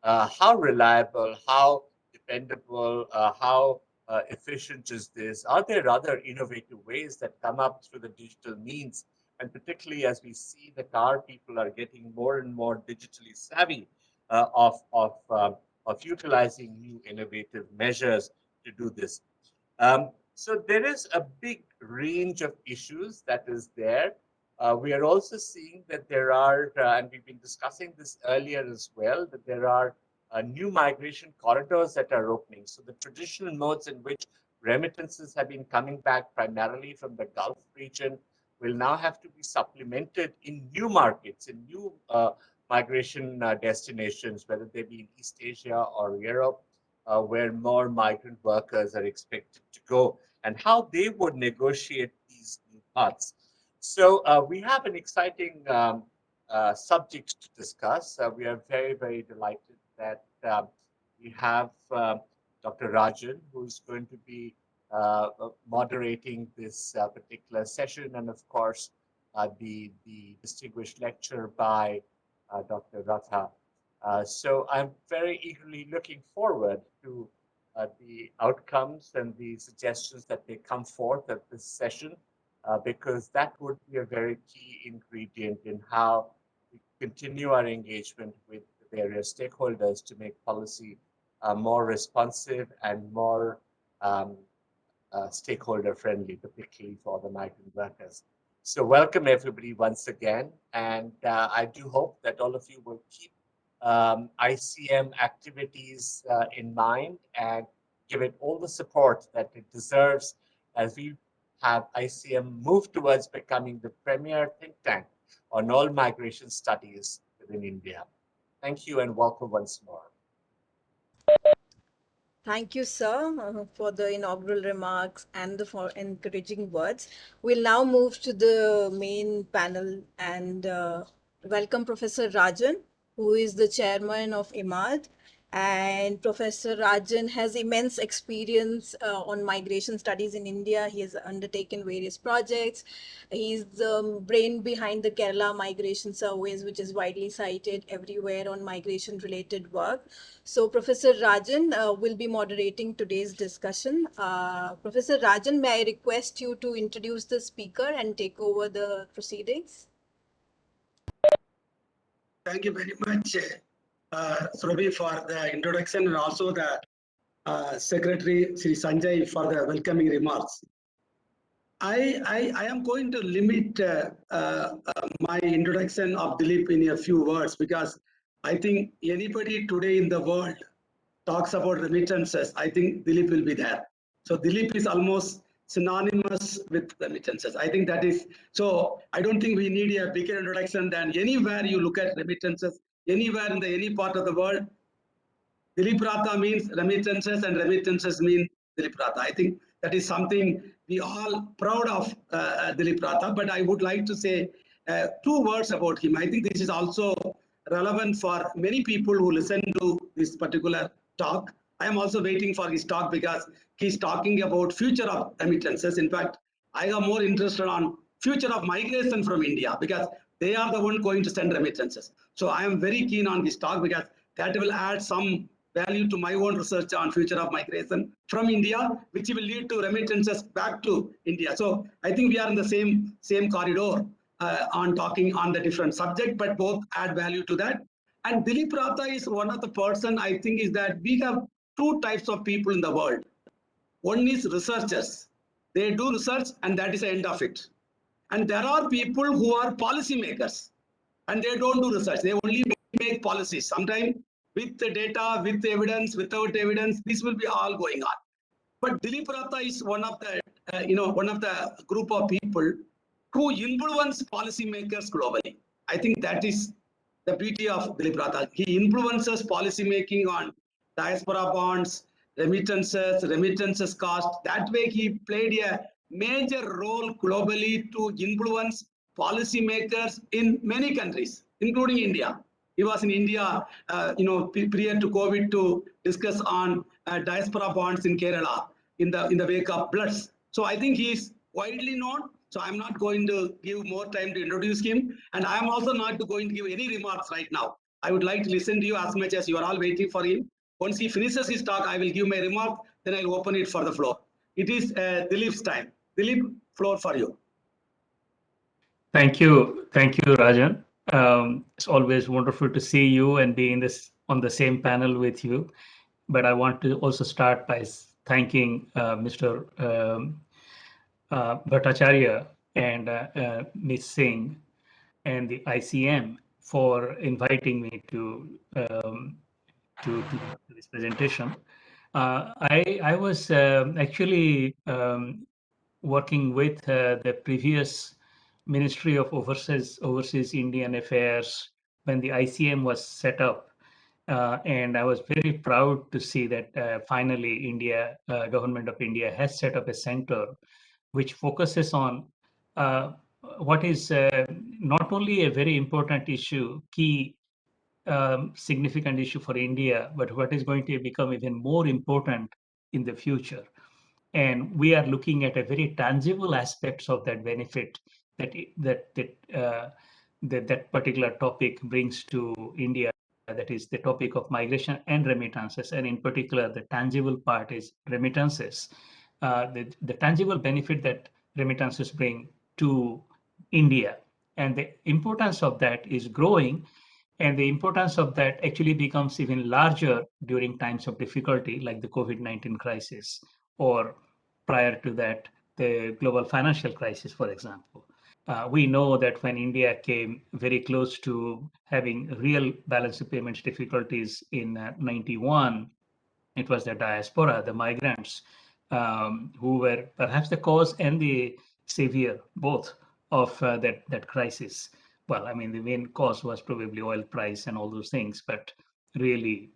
how reliable, how dependable, how efficient is this? Are there other innovative ways that come up through the digital means? And particularly as we see that our people are getting more and more digitally savvy of utilizing new innovative measures to do this. So there is a big range of issues that is there. We are also seeing that there are, and we've been discussing this earlier as well, that there are new migration corridors that are opening. So the traditional modes in which remittances have been coming back primarily from the Gulf region will now have to be supplemented in new markets, in new migration destinations, whether they be in East Asia or Europe, where more migrant workers are expected to go, and how they would negotiate these new paths. So we have an exciting subject to discuss. We are very, very delighted that we have Dr. Rajan, who is going to be moderating this particular session, and of course, the distinguished lecture by Dr. Ratha. So I'm very eagerly looking forward to the outcomes and the suggestions that they come forth at this session, because that would be a very key ingredient in how we continue our engagement with the various stakeholders to make policy more responsive and more stakeholder friendly, particularly for the migrant workers. So welcome everybody once again, and I do hope that all of you will keep ICM activities in mind and give it all the support that it deserves as we have ICM move towards becoming the premier think tank on all migration studies within India. Thank you and welcome once more. Thank you, sir, for the inaugural remarks and for encouraging words. We'll now move to the main panel and welcome Professor Rajan, who is the chairman of IMAD. And Professor Rajan has immense experience on migration studies in India. He has undertaken various projects. He's the brain behind the Kerala Migration Surveys, which is widely cited everywhere on migration-related work. So Professor Rajan will be moderating today's discussion. Professor Rajan, may I request you to introduce the speaker and take over the proceedings? Thank you very much, Surabhi, for the introduction, and also the Secretary Sri Sanjay for the welcoming remarks. I am going to limit my introduction of Dilip in a few words, because I think anybody today in the world talks about remittances, I think Dilip will be there. So Dilip is almost synonymous with remittances. I think that is, so I don't think we need a bigger introduction than anywhere you look at remittances, anywhere in any part of the world. Dilip Ratha means remittances, and remittances mean Dilip Ratha. I think that is something we all proud of Dilip Ratha, but I would like to say 2 words about him. I think this is also relevant for many people who listen to this particular talk. I am also waiting for his talk because he's talking about future of remittances. In fact, I am more interested on future of migration from India, because they are the one going to send remittances. So I am very keen on this talk, because that will add some value to my own research on future of migration from India, which will lead to remittances back to India. So I think we are in the same corridor on talking on the different subject, but both add value to that. And Dilip Ratha is one of the person, I think, is that we have 2 types of people in the world. One is researchers. They do research and that is the end of it. And there are people who are policy makers and they don't do research. They only make policies. Sometimes with the data, with evidence, without evidence, this will be all going on. But Dilip Ratha is one of the, one of the group of people who influence policymakers globally. I think that is the beauty of Dilip Ratha. He influences policy making on diaspora bonds, remittances cost. That way he played a major role globally to influence policymakers in many countries, including India. He was in India, prior to COVID, to discuss on diaspora bonds in Kerala in the wake of floods. So I think he is widely known. So I'm not going to give more time to introduce him, and I am also not going to give any remarks right now. I would like to listen to you as much as you are all waiting for him. Once he finishes his talk, I will give my remark, then I'll open it for the floor. It is Dilip's time. Dilip, floor for you. Thank you, Rajan. It's always wonderful to see you and be on the same panel with you. But I want to also start by thanking Mr. Bhattacharya and Ms. Singh and the ICM for inviting me to this presentation. I was actually working with the previous Ministry of Overseas Indian Affairs when the ICM was set up. And I was very proud to see that finally Government of India has set up a center which focuses on what is not only a very important issue, key significant issue for India, but what is going to become even more important in the future. And we are looking at a very tangible aspects of that benefit that particular topic brings to India. That is the topic of migration and remittances, and in particular, the tangible part is remittances. The tangible benefit that remittances bring to India, and the importance of that is growing, and the importance of that actually becomes even larger during times of difficulty, like the COVID-19 crisis, or prior to that, the global financial crisis, for example. We know that when India came very close to having real balance of payments difficulties in 91, it was the diaspora, the migrants, who were perhaps the cause and the savior both of that crisis. Well, I mean, the main cause was probably oil price and all those things, but really,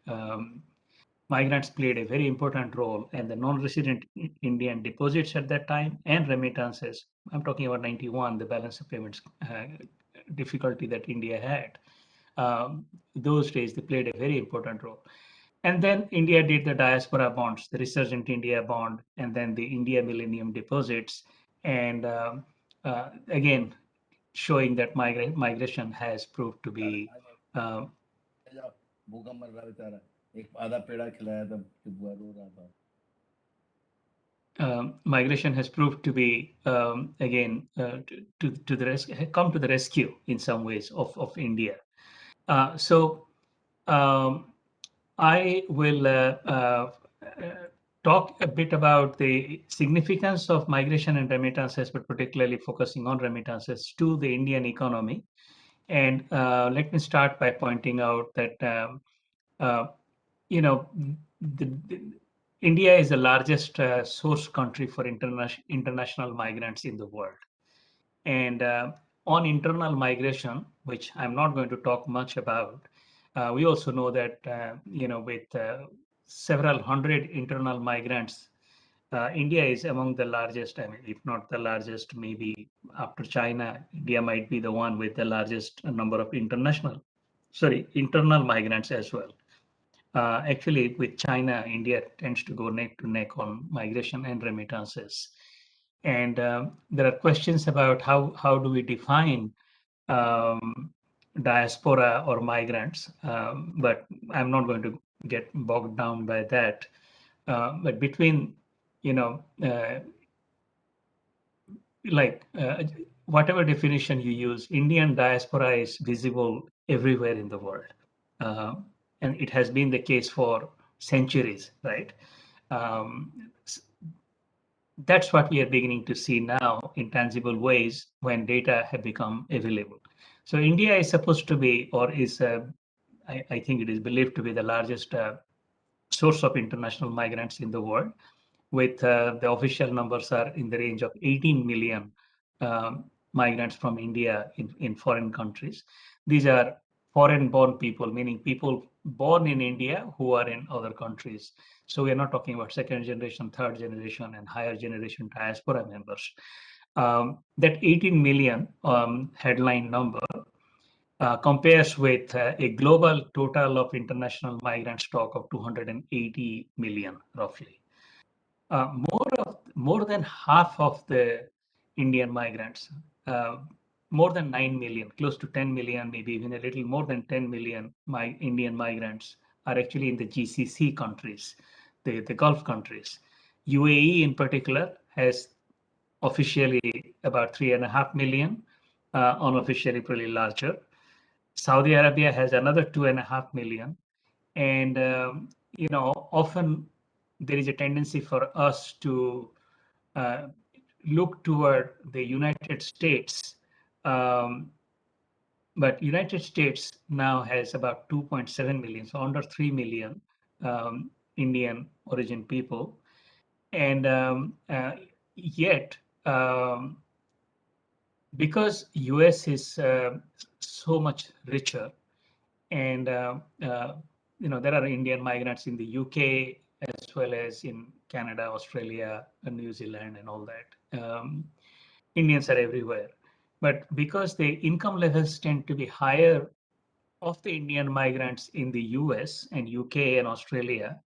migrants played a very important role, and the non-resident Indian deposits at that time and remittances. I'm talking about 91, the balance of payments difficulty that India had. Those days, they played a very important role. And then India did the diaspora bonds, the Resurgent India bond, and then the India Millennium deposits. And again, showing that migration has proved to be migration has proved to be again to the come to the rescue in some ways of India. So I will talk a bit about the significance of migration and remittances, but particularly focusing on remittances to the Indian economy. And let me start by pointing out that you know India is the largest source country for international migrants in the world. And on internal migration, which I'm not going to talk much about, we also know that with several hundred internal migrants, India is among the largest. I mean, if not the largest, maybe after China, India might be the one with the largest number of internal migrants as well. Actually, with China, India tends to go neck to neck on migration and remittances. And there are questions about how do we define diaspora or migrants, but I'm not going to get bogged down by that. But between, whatever definition you use, Indian diaspora is visible everywhere in the world. And it has been the case for centuries, right? That's what we are beginning to see now in tangible ways when data have become available. So India is supposed to be, or is, I think it is believed to be the largest source of international migrants in the world, with the official numbers are in the range of 18 million migrants from India in foreign countries. These are foreign-born people, meaning people born in India who are in other countries. So we are not talking about second generation, third generation, and higher generation diaspora members. That 18 million headline number compares with a global total of international migrant stock of 280 million, roughly. More than half of the Indian migrants more than 9 million, close to 10 million, maybe even a little more than 10 million Indian migrants are actually in the GCC countries, the Gulf countries. UAE in particular has officially about 3.5 million, unofficially probably larger. Saudi Arabia has another 2.5 million. And, often there is a tendency for us to look toward the United States. But United States now has about 2.7 million, so under 3 million Indian origin people. And yet, because US is so much richer, and there are Indian migrants in the UK as well as in Canada, Australia, and New Zealand, and all that. Indians are everywhere, but because the income levels tend to be higher of the Indian migrants in the US and UK and Australia,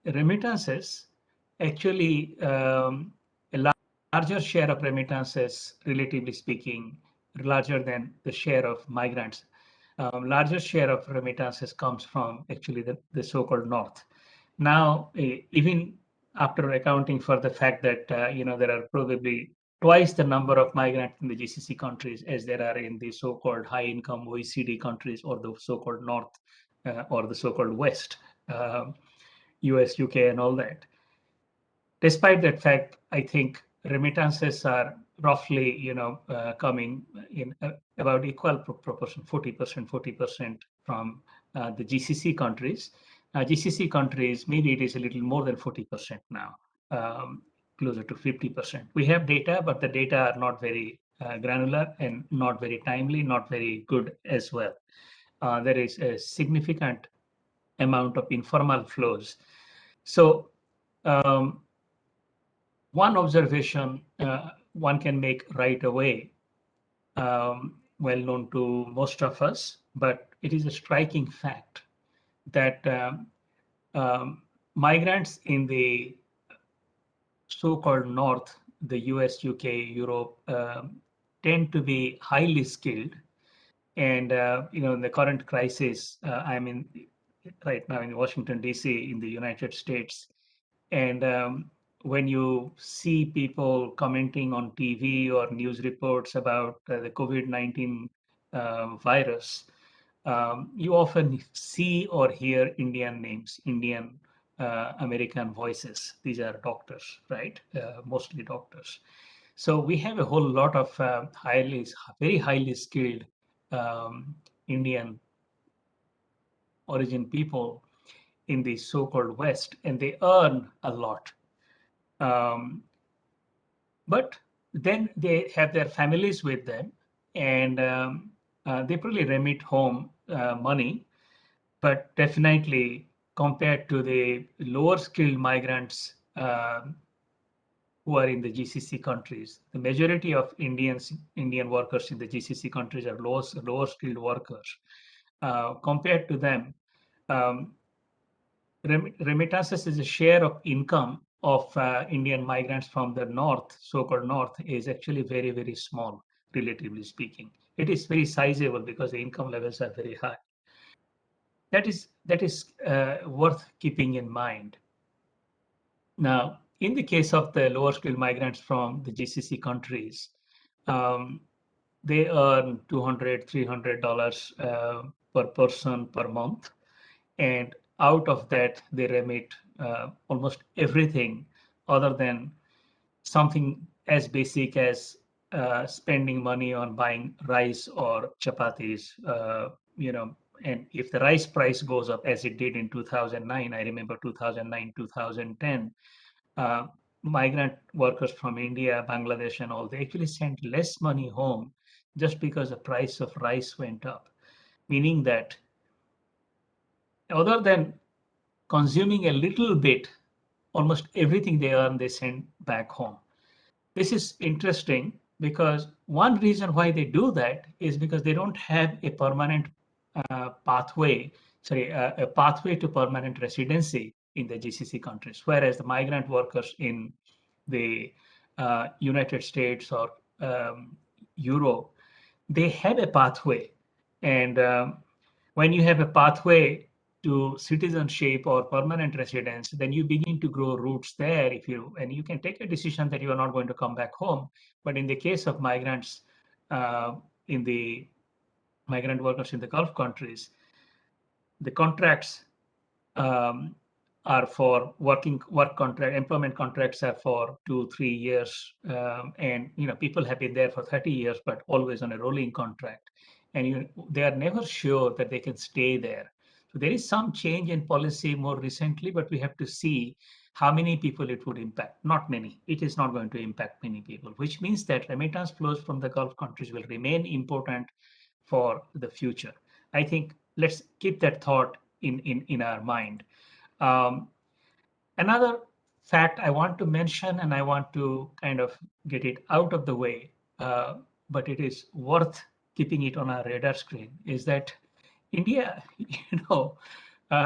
remittances actually a larger share of remittances, relatively speaking, larger than the share of migrants. Larger share of remittances comes from actually the so-called North. Now, even after accounting for the fact that there are probably twice the number of migrants in the GCC countries as there are in the so-called high-income OECD countries or the so-called North or the so-called West, US, UK, and all that. Despite that fact, I think remittances are roughly, coming in about equal proportion, 40% from the GCC countries. GCC countries, maybe it is a little more than 40% now, closer to 50%. We have data, but the data are not very granular and not very timely, not very good as well. There is a significant amount of informal flows. So one observation one can make right away, well known to most of us, but it is a striking fact that migrants in the so-called North, the US, UK, Europe, tend to be highly skilled. And, in the current crisis, I'm in right now in Washington, DC, in the United States. And when you see people commenting on TV or news reports about the COVID-19 virus, you often see or hear Indian names, Indian American voices. These are doctors, right? Mostly doctors. So we have a whole lot of very highly skilled Indian origin people in the so-called West, and they earn a lot. But then they have their families with them, and they probably remit home money, but definitely compared to the lower skilled migrants who are in the GCC countries, the majority of Indian workers in the GCC countries are lower skilled workers. Compared to them, remittances as a share of income of Indian migrants from the North, so-called North, is actually very, very small, relatively speaking. It is very sizable because the income levels are very high. That is worth keeping in mind. Now, in the case of the lower skilled migrants from the GCC countries, they earn $200, $300 per person per month. And out of that, they remit almost everything other than something as basic as spending money on buying rice or chapatis, and if the rice price goes up as it did in 2009, I remember 2009, 2010, migrant workers from India, Bangladesh, and all, they actually sent less money home just because the price of rice went up, meaning that other than consuming a little bit, almost everything they earn, they send back home. This is interesting because one reason why they do that is because they don't have a permanent pathway to permanent residency in the GCC countries, whereas the migrant workers in the United States or Europe, they have a pathway. And when you have a pathway to citizenship or permanent residence, then you begin to grow roots there. And you can take a decision that you are not going to come back home. But in the case of migrants, in the migrant workers in the Gulf countries, the contracts um, are for employment contracts are for 2-3 years, and people have been there for 30 years, but always on a rolling contract, and they are never sure that they can stay there. So there is some change in policy more recently, but we have to see how many people it would impact. Not many. It is not going to impact many people, which means that remittance flows from the Gulf countries will remain important for the future. I think let's keep that thought in our mind. Um, Another fact I want to mention, and I want to kind of get it out of the way, but it is worth keeping it on our radar screen, is that India,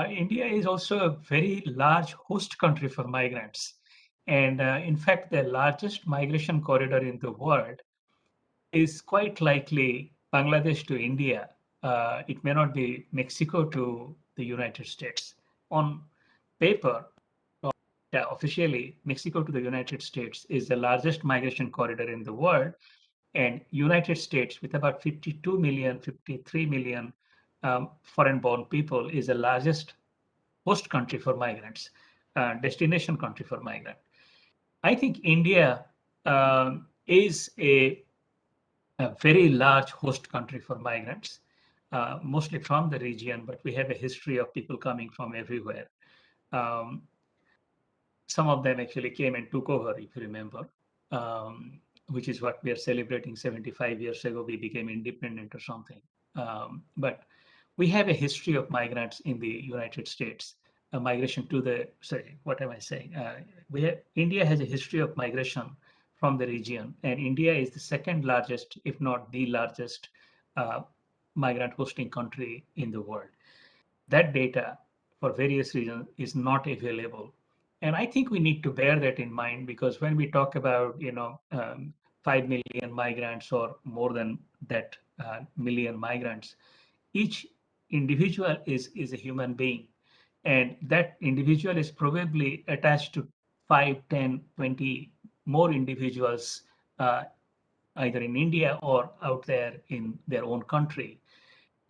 India is also a very large host country for migrants. And in fact, the largest migration corridor in the world is quite likely Bangladesh to India. It may not be Mexico to the United States. On paper, officially, Mexico to the United States is the largest migration corridor in the world, and United States, with about 52 million, 53 million foreign-born people, is the largest host country for migrants, destination country for migrants. I think India is a very large host country for migrants, mostly from the region, but we have a history of people coming from everywhere. Um, some of them actually came and took over, if you remember, which is what we are celebrating 75 years ago. We became independent or something. But we have a history of migrants in the United States, migration to the, sorry, what am I saying? India has a history of migration from the region, and India is the second largest, if not the largest, migrant hosting country in the world. That data, for various reasons, is not available. And I think we need to bear that in mind, because when we talk about 5 million migrants or more than that million migrants, each individual is a human being, and that individual is probably attached to 5, 10, 20 more individuals, either in India or out there in their own country,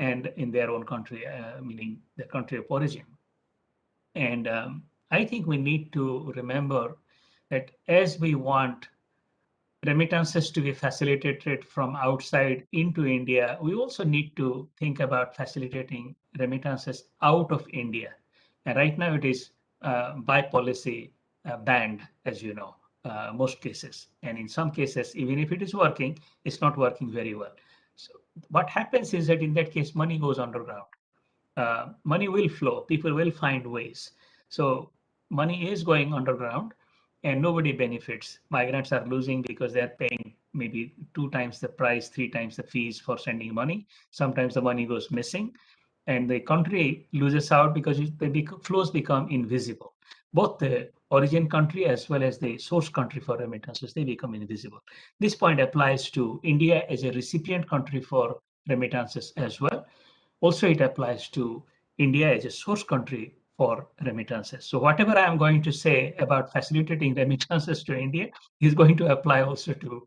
and in their own country, meaning their country of origin. And I think we need to remember that as we want remittances to be facilitated from outside into India, we also need to think about facilitating remittances out of India. And right now it is by policy banned, as you know, most cases. And in some cases, even if it is working, it's not working very well. So what happens is that in that case, money goes underground. Money will flow, people will find ways. So money is going underground and nobody benefits. Migrants are losing because they're paying maybe 2 times the price, 3 times the fees for sending money. Sometimes the money goes missing and the country loses out because the flows become invisible. Both the origin country as well as the source country for remittances, they become invisible. This point applies to India as a recipient country for remittances as well. Also, it applies to India as a source country for remittances. So whatever I am going to say about facilitating remittances to India is going to apply also to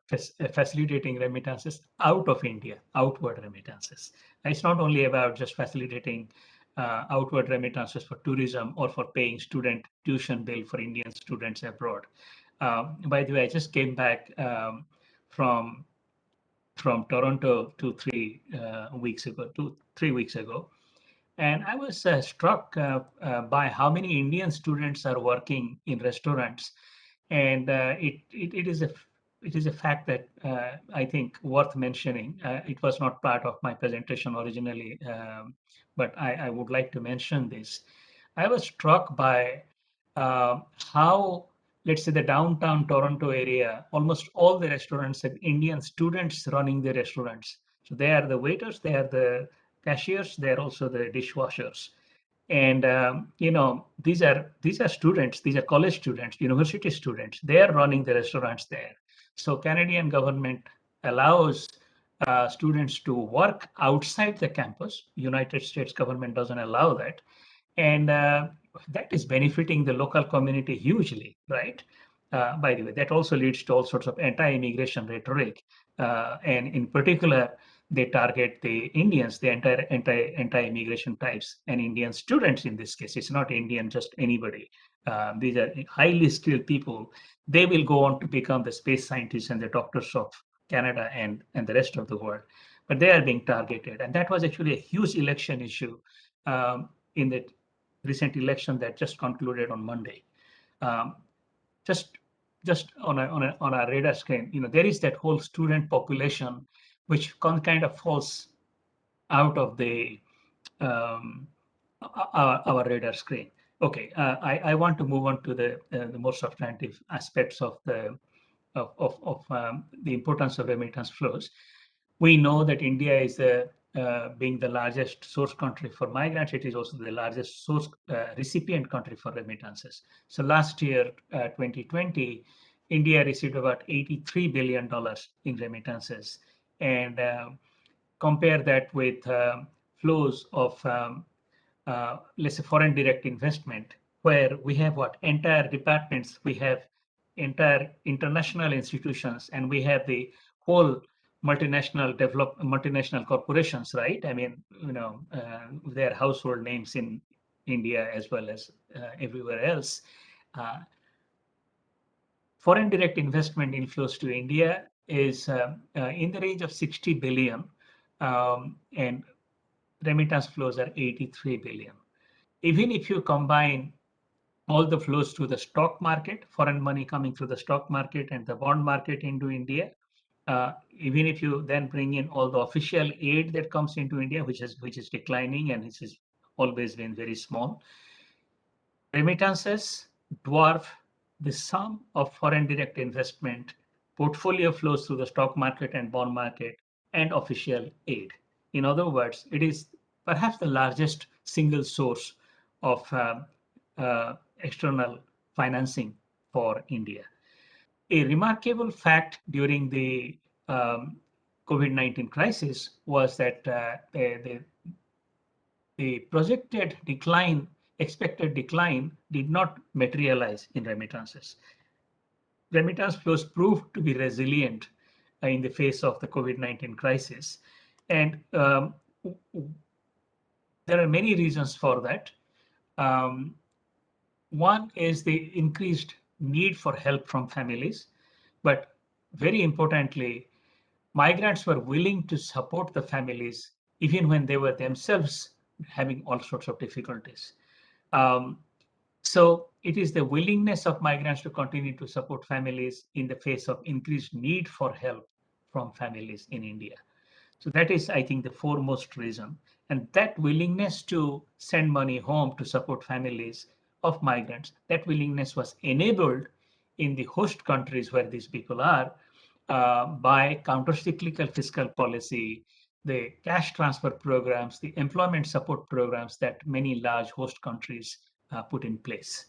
facilitating remittances out of India, outward remittances. It's not only about just facilitating outward remittances for tourism or for paying student tuition bill for Indian students abroad. By the way, I just came back from Toronto 3 weeks ago, and I was struck by how many Indian students are working in restaurants, and it is a fact that I think worth mentioning. It was not part of my presentation originally, but I would like to mention this. I was struck by how, let's say, the downtown Toronto area, almost all the restaurants have Indian students running the restaurants. So they are the waiters, they are the cashiers, they are also the dishwashers. And these are students, these are college students, university students. They are running the restaurants there. So Canadian government allows students to work outside the campus. United States government doesn't allow that. And that is benefiting the local community hugely, right? By the way, that also leads to all sorts of anti-immigration rhetoric. And in particular, they target the Indians, the entire anti-immigration types, and Indian students in this case. It's not Indian, just anybody. These are highly skilled people. They will go on to become the space scientists and the doctors of Canada and the rest of the world. But they are being targeted. And that was actually a huge election issue in the recent election that just concluded on Monday. Um, just on a radar screen, there is that whole student population which kind of falls out of the our radar screen. Okay, I want to move on to the more substantive aspects of the importance of remittance flows. We know that India is being the largest source country for migrants. It is also the largest source recipient country for remittances. So last year, 2020, India received about $83 billion in remittances. And compare that with flows of, let's say, foreign direct investment, where we have what? Entire departments, we have entire international institutions, and we have the whole multinational corporations, right? I mean, their household names in India as well as everywhere else. Foreign direct investment inflows to India is in the range of 60 billion, and remittance flows are 83 billion. Even if you combine all the flows to the stock market, foreign money coming through the stock market and the bond market into India, even if you then bring in all the official aid that comes into India, which is declining and which has always been very small, remittances dwarf the sum of foreign direct investment, portfolio flows through the stock market and bond market, and official aid. In other words, it is perhaps the largest single source of external financing for India. A remarkable fact during the COVID-19 crisis was that the projected decline, expected decline, did not materialize in remittances. Remittance flows proved to be resilient in the face of the COVID-19 crisis. And there are many reasons for that. One is the increased need for help from families, but very importantly, migrants were willing to support the families even when they were themselves having all sorts of difficulties. So it is the willingness of migrants to continue to support families in the face of increased need for help from families in India. So that is, I think, the foremost reason. And that willingness to send money home to support families of migrants, that willingness was enabled in the host countries where these people are by counter-cyclical fiscal policy, the cash transfer programs, the employment support programs that many large host countries put in place.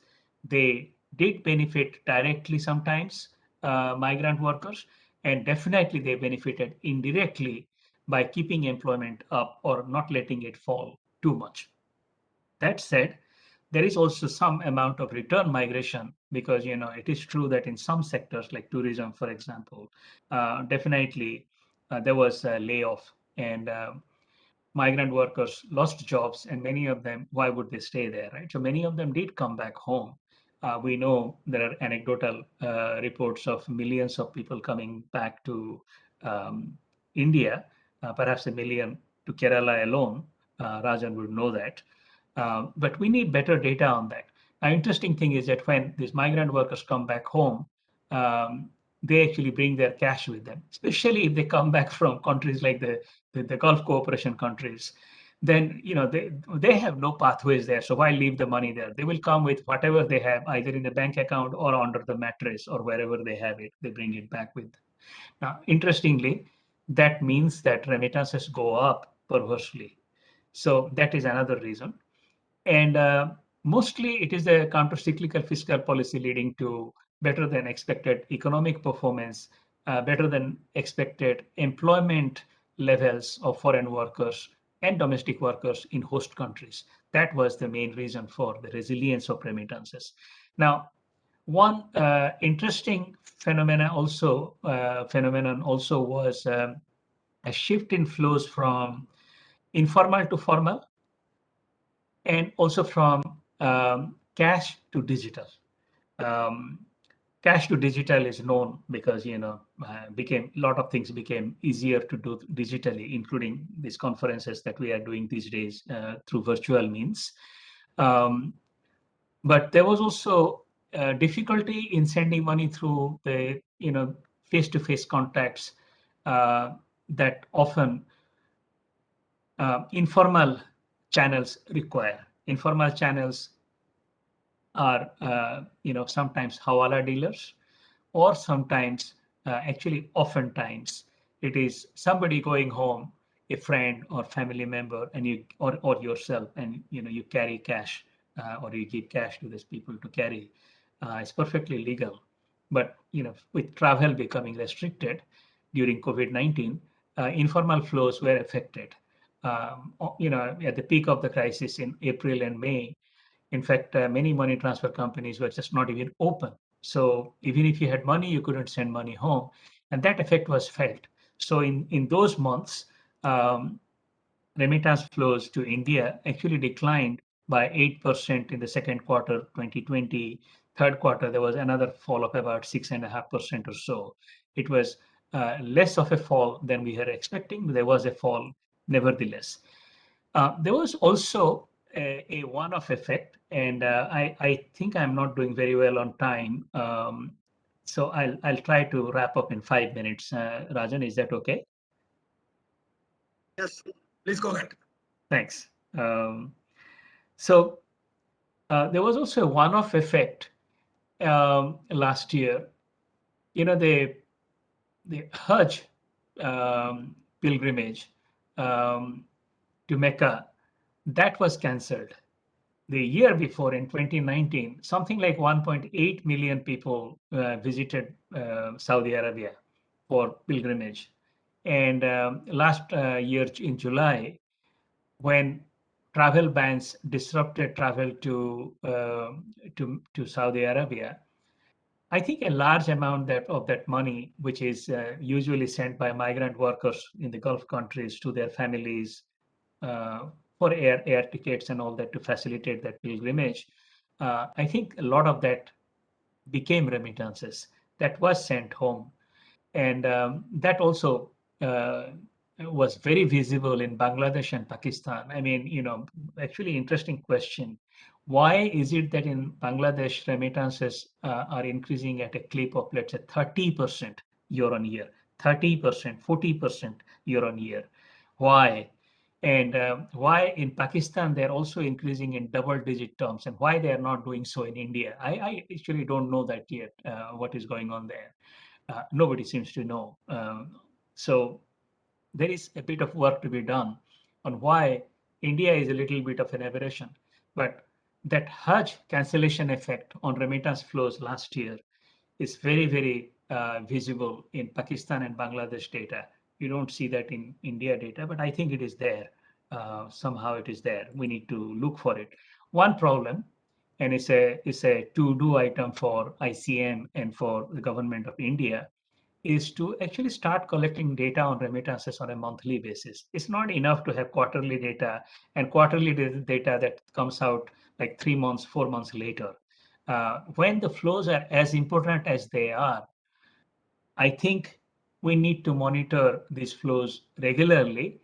They did benefit directly sometimes migrant workers, and definitely they benefited indirectly by keeping employment up or not letting it fall too much. That said, there is also some amount of return migration because it is true that in some sectors like tourism, for example, definitely there was a layoff and migrant workers lost jobs, and many of them, why would they stay there, right? So many of them did come back home. We know there are anecdotal reports of millions of people coming back to India, perhaps a million to Kerala alone. Rajan would know that. But we need better data on that. Now, interesting thing is that when these migrant workers come back home, they actually bring their cash with them, especially if they come back from countries like the Gulf cooperation countries. Then they have no pathways there. So why leave the money there? They will come with whatever they have, either in the bank account or under the mattress or wherever they have it. They bring it back with them. Now, interestingly, that means that remittances go up perversely. So that is another reason. And mostly it is the counter-cyclical fiscal policy leading to better than expected economic performance better than expected employment levels of foreign workers and domestic workers in host countries. That was the main reason for the resilience of remittances. Now, one interesting phenomenon also was a shift in flows from informal to formal, and also from cash to digital. Um, Cash to digital is known because became a lot of things became easier to do digitally, including these conferences that we are doing these days through virtual means. But there was also difficulty in sending money through the face-to-face contacts that often informal channels require. Informal channels are sometimes hawala dealers, or sometimes actually oftentimes it is somebody going home, a friend or family member, and you or yourself, and you carry cash or you give cash to these people to carry. It's perfectly legal, but with travel becoming restricted during COVID-19, informal flows were affected. At the peak of the crisis in April and May, in fact, many money transfer companies were just not even open. So even if you had money, you couldn't send money home. And that effect was felt. So in those months, um, remittance flows to India actually declined by 8% in the second quarter 2020. Third quarter, there was another fall of about 6.5% or so. It was less of a fall than we were expecting, but there was a fall nevertheless. There was also a one-off effect, and I think I'm not doing very well on time. So I'll try to wrap up in 5 minutes. Rajan, is that okay? Yes, please go ahead. Thanks. So there was also a one-off effect last year. The Hajj pilgrimage to Mecca, that was cancelled. The year before, in 2019, something like 1.8 million people visited Saudi Arabia for pilgrimage. And last year in July, when travel bans disrupted travel to Saudi Arabia, I think a large amount of that money, which is usually sent by migrant workers in the Gulf countries to their families uh, for air tickets and all that to facilitate that pilgrimage, I think a lot of that became remittances that was sent home, and that also uh, was very visible in Bangladesh and Pakistan. I mean, actually interesting question. Why is it that in Bangladesh remittances are increasing at a clip of, let's say, 30% year on year, 30%, 40% year on year? Why? And why in Pakistan they're also increasing in double-digit terms, and why they are not doing so in India? I actually don't know that yet. What is going on there? Nobody seems to know. So there is a bit of work to be done on why India is a little bit of an aberration. But that Hajj cancellation effect on remittance flows last year is very, very visible in Pakistan and Bangladesh data. You don't see that in India data, but I think it is there. Somehow it is there. We need to look for it. One problem, and it's a to-do item for ICM and for the government of India, is to actually start collecting data on remittances on a monthly basis. It's not enough to have quarterly data, and quarterly data that comes out like 3 months, 4 months later. When the flows are as important as they are, I think we need to monitor these flows regularly,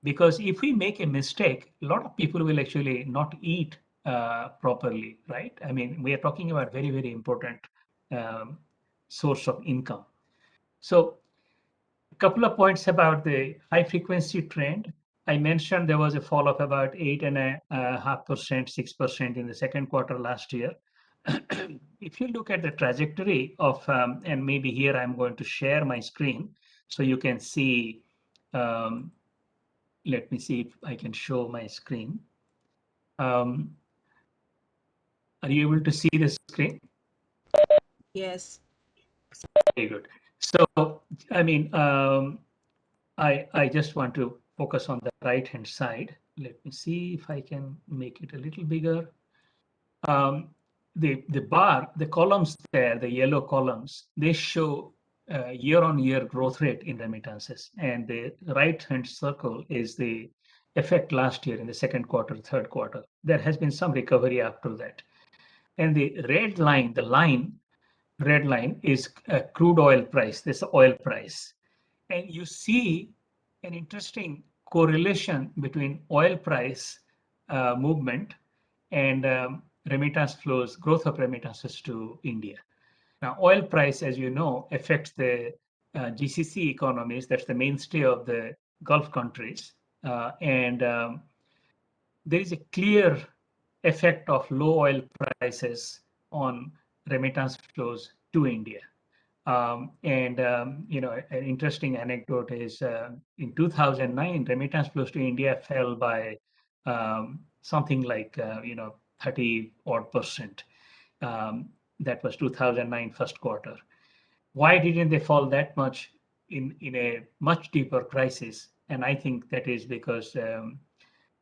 because if we make a mistake, a lot of people will actually not eat properly, right? I mean, we are talking about very, very important um, source of income. So a couple of points about the high frequency trend. I mentioned there was a fall of about 8.5%, 6% in the second quarter last year. If you look at the trajectory of, and maybe here I'm going to share my screen so you can see, let me see if I can show my screen. Are you able to see the screen? Yes. Very good. So, I mean, I just want to focus on the right-hand side. Let me see if I can make it a little bigger. The columns there, the yellow columns, they show year-on-year growth rate in remittances, and the right-hand circle is the effect last year in the second quarter, third quarter. There has been some recovery after that. And the red line, red line is crude oil price, this oil price. And you see an interesting correlation between oil price movement and remittance flows, growth of remittances to India. Now, oil price, as you know, affects the GCC economies. That's the mainstay of the Gulf countries. And there is a clear effect of low oil prices on remittance flows to India. You know, an interesting anecdote is in 2009, remittance flows to India fell by something like, you know, 30 odd percent. That was 2009 first quarter. Why didn't they fall that much in a much deeper crisis? And I think that is because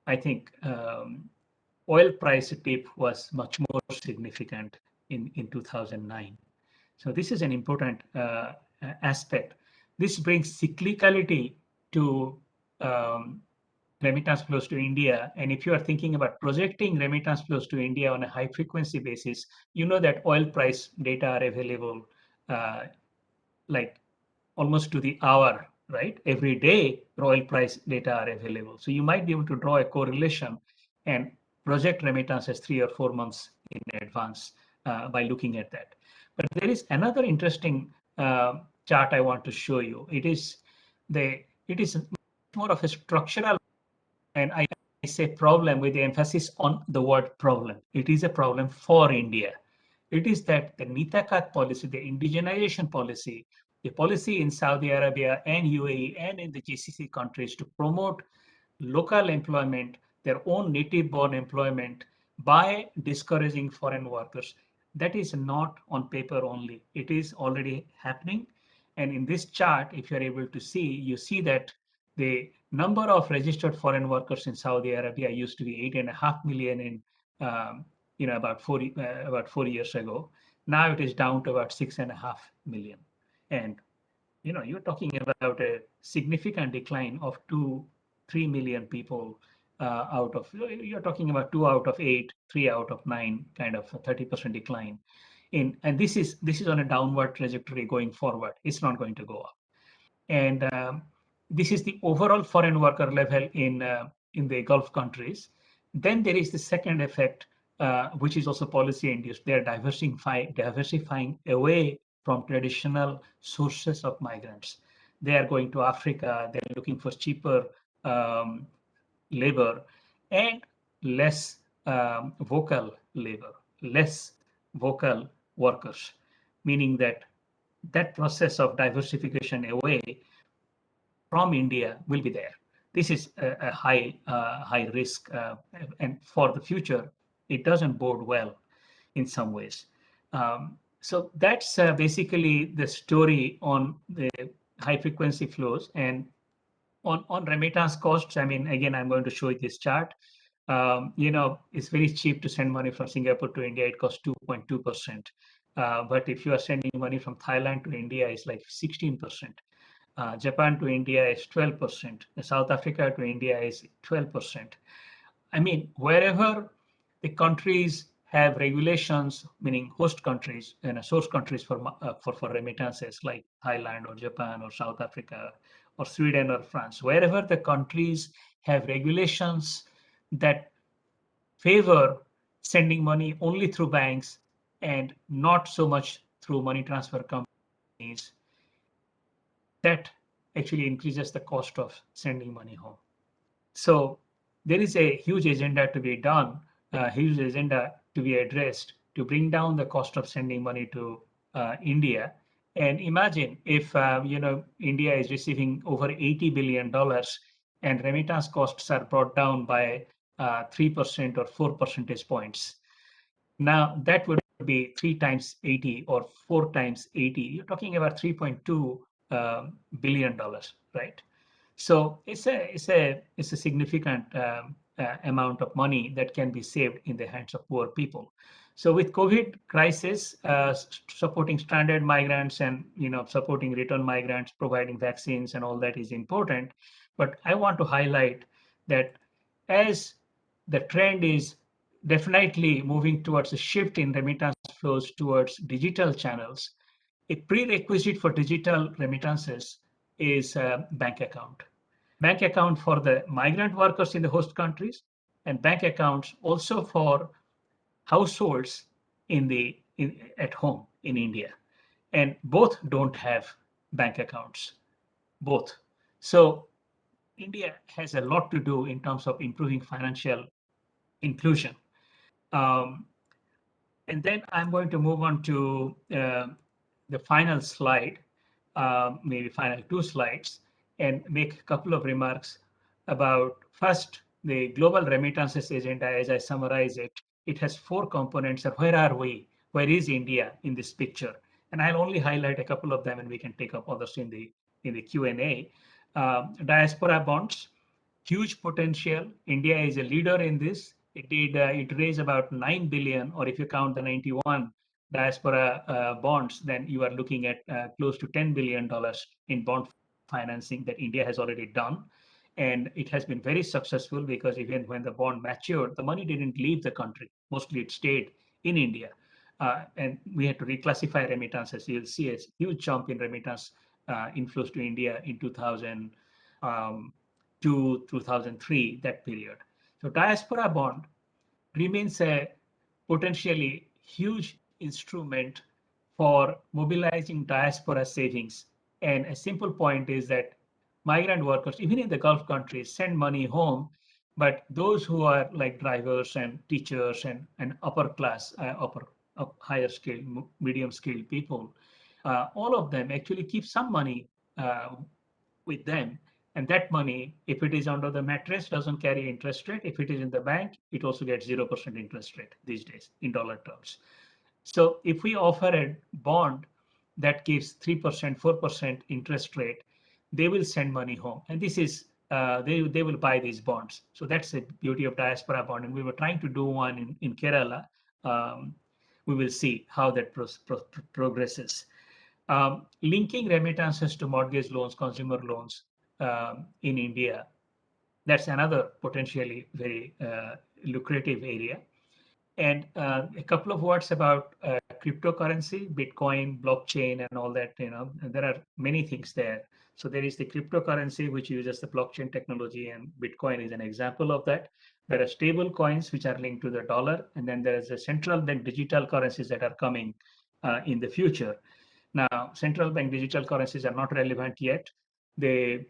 I think oil price dip was much more significant in 2009. So this is an important aspect. This brings cyclicality to remittance flows to India. And if you are thinking about projecting remittance flows to India on a high frequency basis, you know that oil price data are available like almost to the hour, right? Every day, oil price data are available. So you might be able to draw a correlation and project remittances 3 or 4 months in advance by looking at that. But there is another interesting chart I want to show you. It is more of a structural, and I say problem with the emphasis on the word problem. It is a problem for India. It is that the Mitakat policy, the indigenization policy, the policy in Saudi Arabia and UAE and in the GCC countries to promote local employment, their own native-born employment by discouraging foreign workers. That is not on paper only. It is already happening. And in this chart, if you're able to see, you see that the number of registered foreign workers in Saudi Arabia used to be 8.5 million in you know, about 4 years ago. Now it is down to about 6.5 million. And you know, you're talking about a significant decline of 2-3 million people out of, you're talking about 2 out of 8, 3 out of 9, kind of a 30% decline. And this is on a downward trajectory going forward. It's not going to go up. And this is the overall foreign worker level in the Gulf countries. Then there is the second effect, which is also policy induced. They are diversifying away from traditional sources of migrants. They are going to Africa. They're looking for cheaper labor and less vocal labor, less vocal workers, meaning that that process of diversification away from India will be there. This is a high risk, and for the future, it doesn't bode well in some ways. So that's basically the story on the high frequency flows. And on remittance costs, I mean, again, I'm going to show you this chart. You know, it's very cheap to send money from Singapore to India. It costs 2.2%. But if you are sending money from Thailand to India, it's like 16%. Japan to India is 12%. South Africa to India is 12%. I mean, wherever the countries have regulations, meaning host countries and source countries for remittances, like Thailand or Japan or South Africa or Sweden or France, wherever the countries have regulations that favor sending money only through banks and not so much through money transfer companies, that actually increases the cost of sending money home. So there is a huge agenda to be done, a huge agenda to be addressed to bring down the cost of sending money to India. And imagine if you know, India is receiving over $80 billion and remittance costs are brought down by 3% or 4 percentage points. Now that would be 3 times 80 or 4 times 80, you're talking about $3.2 billion, right? So it's a significant amount of money that can be saved in the hands of poor people. So with COVID crisis, supporting stranded migrants and supporting return migrants, providing vaccines and all that is important. But I want to highlight that as the trend is definitely moving towards a shift in remittance flows towards digital channels, a prerequisite for digital remittances is a bank account. Bank account for the migrant workers in the host countries, and bank accounts also for households at home in India. And both don't have bank accounts, both. So India has a lot to do in terms of improving financial inclusion. And then I'm going to move on to the final slide, maybe final 2 slides, and make a couple of remarks about first the global remittances agenda. As I summarize it, it has 4 components. And where are we? Where is India in this picture? And I'll only highlight a couple of them, and we can take up others in the Q&A. Diaspora bonds, huge potential. India is a leader in this. It raised about 9 billion, or if you count the 91 diaspora bonds, then you are looking at close to $10 billion in bond financing that India has already done. And it has been very successful because even when the bond matured, the money didn't leave the country. Mostly it stayed in India. And we had to reclassify remittances. You'll see a huge jump in remittance inflows to India in 2000. 2003, that period. So diaspora bond remains a potentially huge instrument for mobilizing diaspora savings. And a simple point is that migrant workers, even in the Gulf countries, send money home, but those who are like drivers and teachers and upper class, higher skilled, medium skilled people, all of them actually keep some money with them. And that money, if it is under the mattress, doesn't carry interest rate. If it is in the bank, it also gets 0% interest rate these days in dollar terms. So if we offer a bond that gives 3%, 4% interest rate, they will send money home. And this is, they will buy these bonds. So that's the beauty of diaspora bond. And we were trying to do one in Kerala. We will see how that progresses. Linking remittances to mortgage loans, consumer loans in India, that's another potentially very lucrative area. And a couple of words about cryptocurrency, Bitcoin, blockchain, and all that. There are many things there. So there is the cryptocurrency, which uses the blockchain technology, and Bitcoin is an example of that. There are stable coins which are linked to the dollar, and then there is a central bank digital currencies that are coming in the future. Now, central bank digital currencies are not relevant yet. The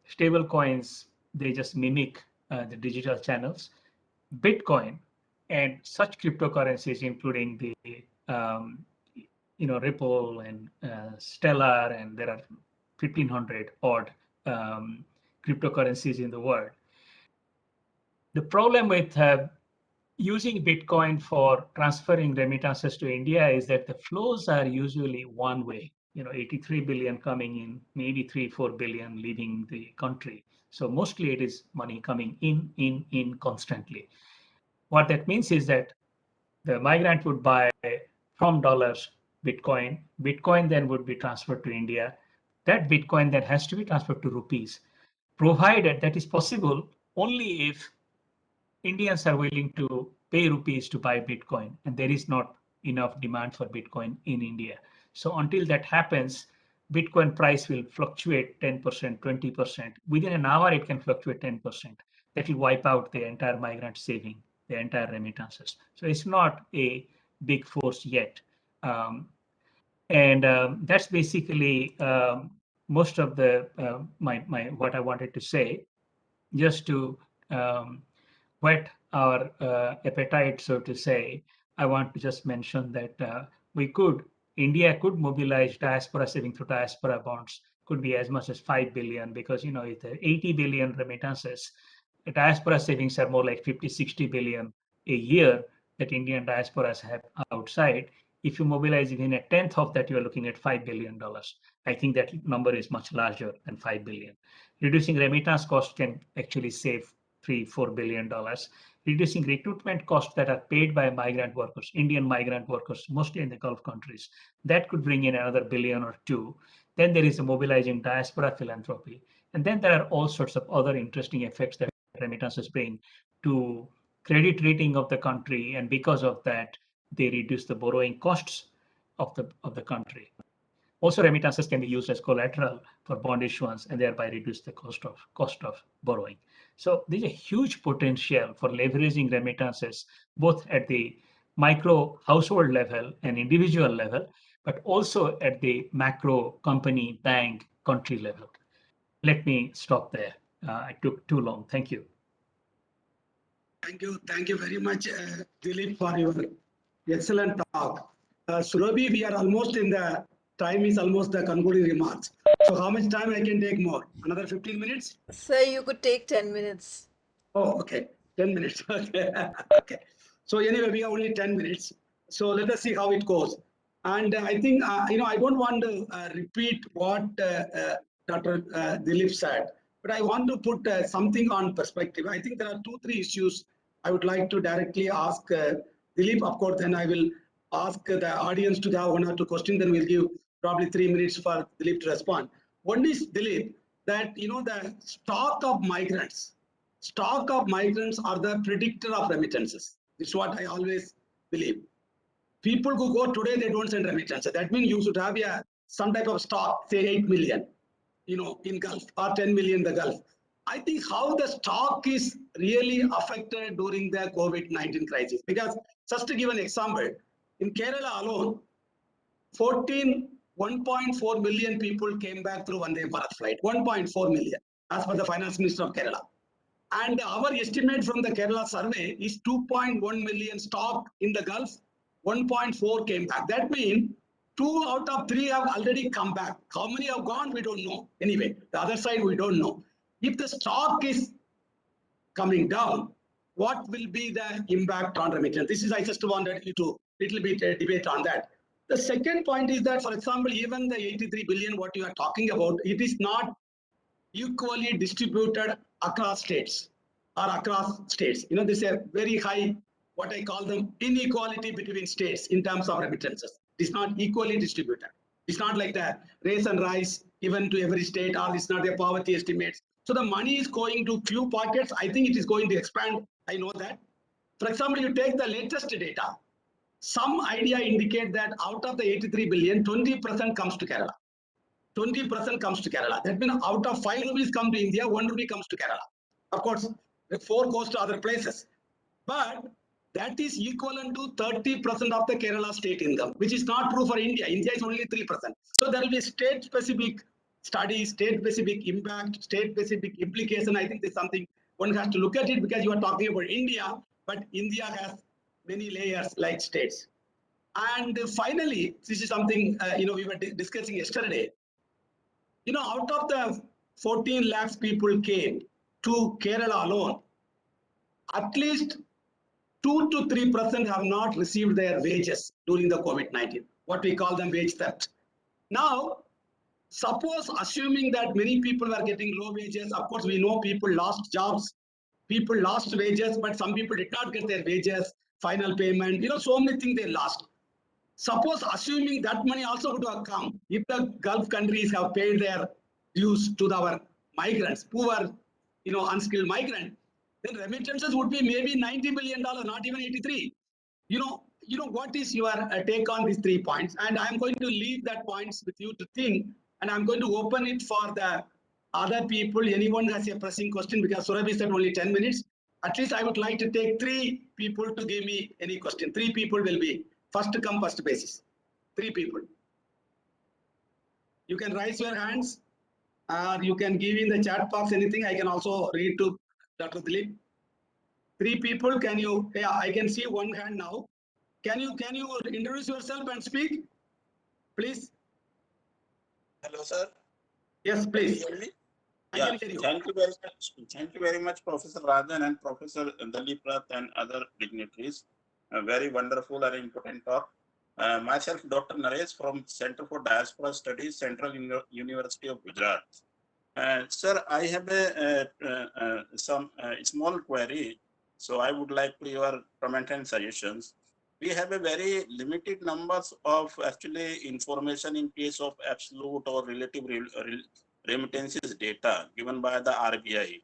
stable coins, they just mimic the digital channels. Bitcoin and such cryptocurrencies, including the Ripple and Stellar, and there are 1,500 odd cryptocurrencies in the world. The problem with using Bitcoin for transferring remittances to India is that the flows are usually one way. 83 billion coming in, maybe 3-4 billion leaving the country. So mostly it is money coming in constantly. What that means is that the migrant would buy from dollars Bitcoin. Bitcoin then would be transferred to India. That Bitcoin then has to be transferred to rupees, provided that is possible only if Indians are willing to pay rupees to buy Bitcoin, and there is not enough demand for Bitcoin in India. So until that happens, Bitcoin price will fluctuate 10%, 20%. Within an hour, it can fluctuate 10%. That will wipe out the entire migrant saving, the entire remittances. So it's not a big force yet. That's basically most of the what I wanted to say. Just to whet our appetite, so to say, I want to just mention that India could mobilize diaspora saving through diaspora bonds, could be as much as 5 billion, because, it's 80 billion remittances. The diaspora savings are more like 50, 60 billion a year. that Indian diasporas have outside. If you mobilize even a tenth of that, you are looking at $5 billion. I think that number is much larger than 5 billion. Reducing remittance costs can actually save $3-4 billion. Reducing recruitment costs that are paid by migrant workers, Indian migrant workers, mostly in the Gulf countries, that could bring in another billion or two. Then there is a mobilizing diaspora philanthropy. And then there are all sorts of other interesting effects that remittances bring to credit rating of the country. And because of that, they reduce the borrowing costs of the country. Also, remittances can be used as collateral for bond issuance and thereby reduce the cost of borrowing. So there's a huge potential for leveraging remittances, both at the micro household level and individual level, but also at the macro company, bank, country level. Let me stop there. I took too long. Thank you. Thank you very much, Dilip, for your excellent talk. Surabhi, we are almost in the time is almost the concluding remarks. So how much time I can take more? Another 15 minutes? Sir, you could take 10 minutes. Oh, okay. 10 minutes. Okay. Okay. So anyway, we have only 10 minutes. So let us see how it goes. And I think, I don't want to repeat what Dr. Dilip said, but I want to put something on perspective. I think there are 2-3 issues I would like to directly ask Dilip. Of course, then I will ask the audience to have 1 or 2 questions. Then we'll give probably 3 minutes for Dilip to respond. One is, Dilip, that, the stock of migrants are the predictor of remittances. This is what I always believe. People who go today, they don't send remittances. That means you should have some type of stock, say 8 million, in Gulf, or 10 million in the Gulf. I think how the stock is really affected during the COVID-19 crisis. Because just to give an example, in Kerala alone, 1.4 million people came back through Vande Bharat flight. 1.4 million, as per the Finance Minister of Kerala. And our estimate from the Kerala survey is 2.1 million stock in the Gulf, 1.4 came back. That means 2 out of 3 have already come back. How many have gone? We don't know. Anyway, the other side, we don't know. If the stock is coming down, what will be the impact on remittance? This is, I just wanted you to little bit debate on that. The second point is that, for example, even the 83 billion, what you are talking about, it is not equally distributed across states or across states. This is a very high, what I call them, inequality between states in terms of remittances. It's not equally distributed. It's not like the raise and rise given to every state, or it's not their poverty estimates. So the money is going to few pockets. I think it is going to expand. I know that. For example, you take the latest data. Some idea indicate that out of the 83 billion, 20% comes to Kerala. 20% comes to Kerala. That means out of 5 rupees come to India, 1 rupee comes to Kerala. Of course, 4 goes to other places. But that is equivalent to 30% of the Kerala state income, which is not true for India. India is only 3%. So there will be state-specific studies, state-specific impact, state-specific implication. I think there's something one has to look at it, because you are talking about India, but India has many layers like states. And finally, this is something we were discussing yesterday. Out of the 14 lakhs people came to Kerala alone, at least 2 to 3% have not received their wages during the COVID-19, what we call them wage theft. Now, suppose assuming that many people were getting low wages, of course, we know people lost jobs, people lost wages, but some people did not get their wages, final payment, so many things they lost. Suppose assuming that money also would have come, if the Gulf countries have paid their dues to our migrants, poor, unskilled migrant, then remittances would be maybe $90 billion, not even 83. What is your take on these 3 points? And I'm going to leave that points with you to think, and I'm going to open it for the other people. Anyone has a pressing question, because Surabhi said only 10 minutes. At least I would like to take 3 people to give me any question. 3 people will be first come, first basis. 3 people. You can raise your hands, or you can give in the chat box anything. I can also read to Dr. Dilip. 3 people, can you? Yeah, I can see 1 hand now. Can you introduce yourself and speak, please? Hello, sir. Yes, please. Can you hear me? I Yeah, can hear you. thank you very much. Thank you very much, Professor Rajan and Professor Dilip Ratha and other dignitaries. a very wonderful and important talk. Myself, Dr. Naresh from Center for Diaspora Studies, Central University of Gujarat. Sir, I have some small query, so I would like your comment and suggestions. We have a very limited numbers of actually information in case of absolute or relative remittances data given by the RBI,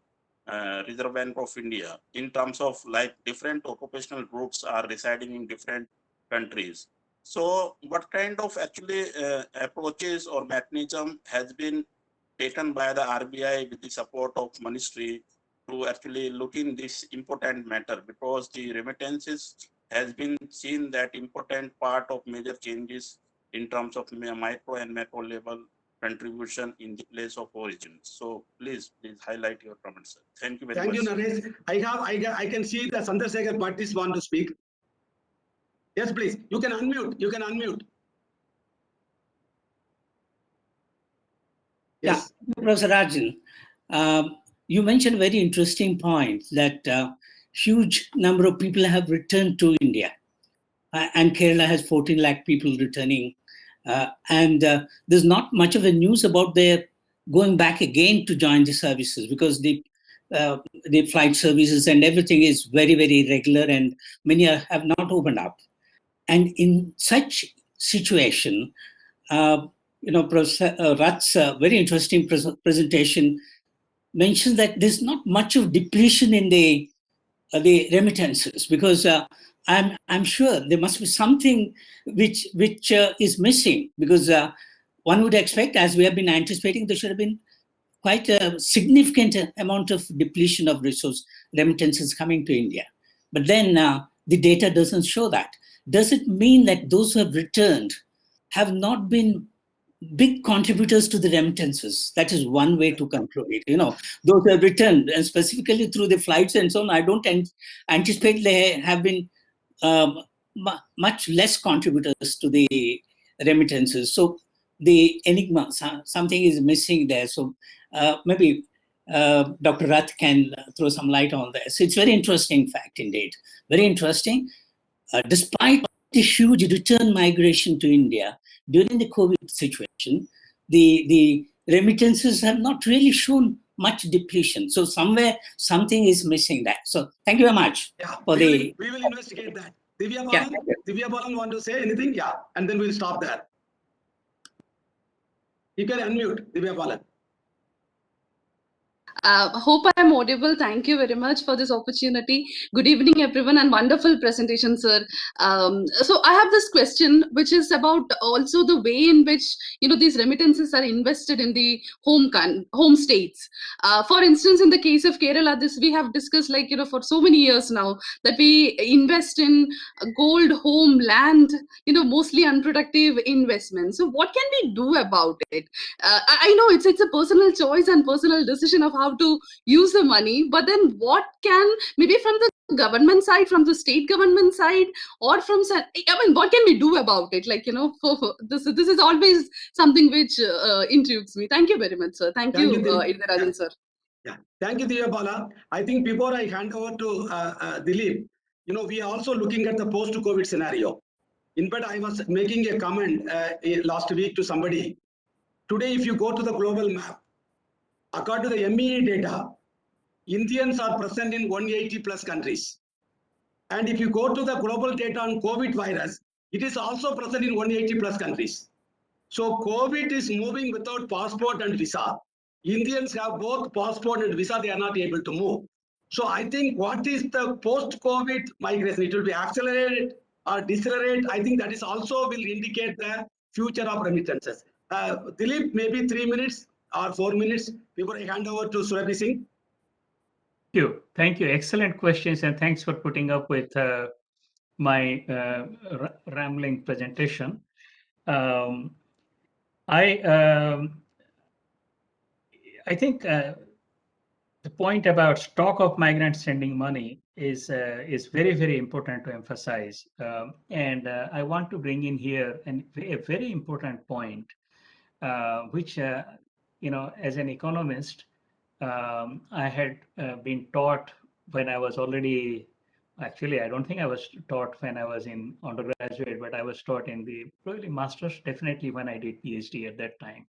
Reserve Bank of India, in terms of like different occupational groups are residing in different countries. So what kind of actually approaches or mechanism has been taken by the RBI with the support of ministry to actually look in this important matter, because the remittances has been seen that important part of major changes in terms of micro and macro level contribution in the place of origin. So please highlight your comments, sir. Thank you very Thank much. you, Naresh. I can see that Chandrasekhar Bhattis want to speak. Yes, please. You can unmute. You can unmute. Yes. Yeah, Professor Rajan, you mentioned a very interesting point that huge number of people have returned to India, and Kerala has 14 lakh people returning, and there's not much of a news about their going back again to join the services, because the flight services and everything is very, very regular, and many have not opened up. And in such situation, Professor Rath's very interesting presentation mentions that there's not much of depletion in the remittances, because I'm sure there must be something which is missing, because one would expect, as we have been anticipating, there should have been quite a significant amount of depletion of resource remittances coming to India. But then the data doesn't show that. Does it mean that those who have returned have not been big contributors to the remittances? That is one way to conclude it. Those who have returned, and specifically through the flights and so on, I don't anticipate they have been much less contributors to the remittances. So the enigma, something is missing there. So maybe Dr. Rath can throw some light on this. It's very interesting fact indeed. Very interesting. Despite the huge return migration to India during the COVID situation, the remittances have not really shown much depletion. So somewhere something is missing there. So thank you very much. Yeah, for we will investigate that. Divya Balan, Yeah. Divya Balan want to say anything? Yeah, and then we'll stop there. You can unmute, Divya Balan. Hope I'm audible. Thank you very much for this opportunity. Good evening, everyone, and wonderful presentation, sir. So I have this question, which is about also the way in which these remittances are invested in the home states. For instance, in the case of Kerala, this we have discussed for so many years now, that we invest in gold, home, land, mostly unproductive investments. So what can we do about it? I know it's a personal choice and personal decision of how to use the money, but then what can, maybe from the government side, from the state government side, or from, what can we do about it? This is always something which intrigues me. Thank you very much, sir. Thank you, Indirajan, sir. Yeah, thank you, Divya Bala. I think before I hand over to Dilip, we are also looking at the post-COVID scenario. In fact, I was making a comment last week to somebody. Today, if you go to the global map, according to the MEE data, Indians are present in 180 plus countries. And if you go to the global data on COVID virus, it is also present in 180 plus countries. So COVID is moving without passport and visa. Indians have both passport and visa, they are not able to move. So I think what is the post-COVID migration? It will be accelerated or decelerate. I think that is also will indicate the future of remittances. Dilip, maybe 3 minutes or 4 minutes before I hand over to Surabhi Singh. Thank you. Excellent questions, and thanks for putting up with my rambling presentation. I think the point about stock of migrants sending money is very, very important to emphasize. And I want to bring in here a very important point, which, as an economist, I had been taught when I was already Actually, I don't think I was taught when I was in undergraduate, but I was taught in the probably master's, definitely when I did PhD at that time.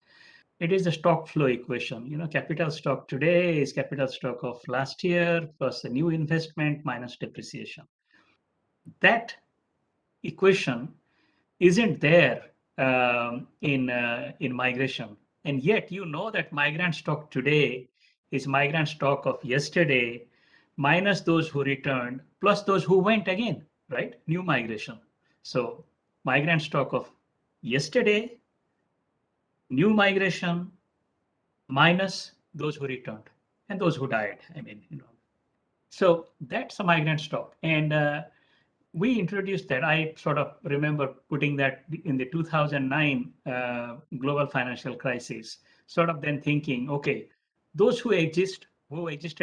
It is the stock flow equation. Capital stock today is capital stock of last year plus the new investment minus depreciation. That equation isn't there in migration, and yet that migrant stock today is migrant stock of yesterday minus those who returned plus those who went again, right? New migration. So migrant stock of yesterday, new migration minus those who returned and those who died. So that's a migrant stock, and we introduced that. I sort of remember putting that in the 2009 global financial crisis, sort of then thinking, okay, those who existed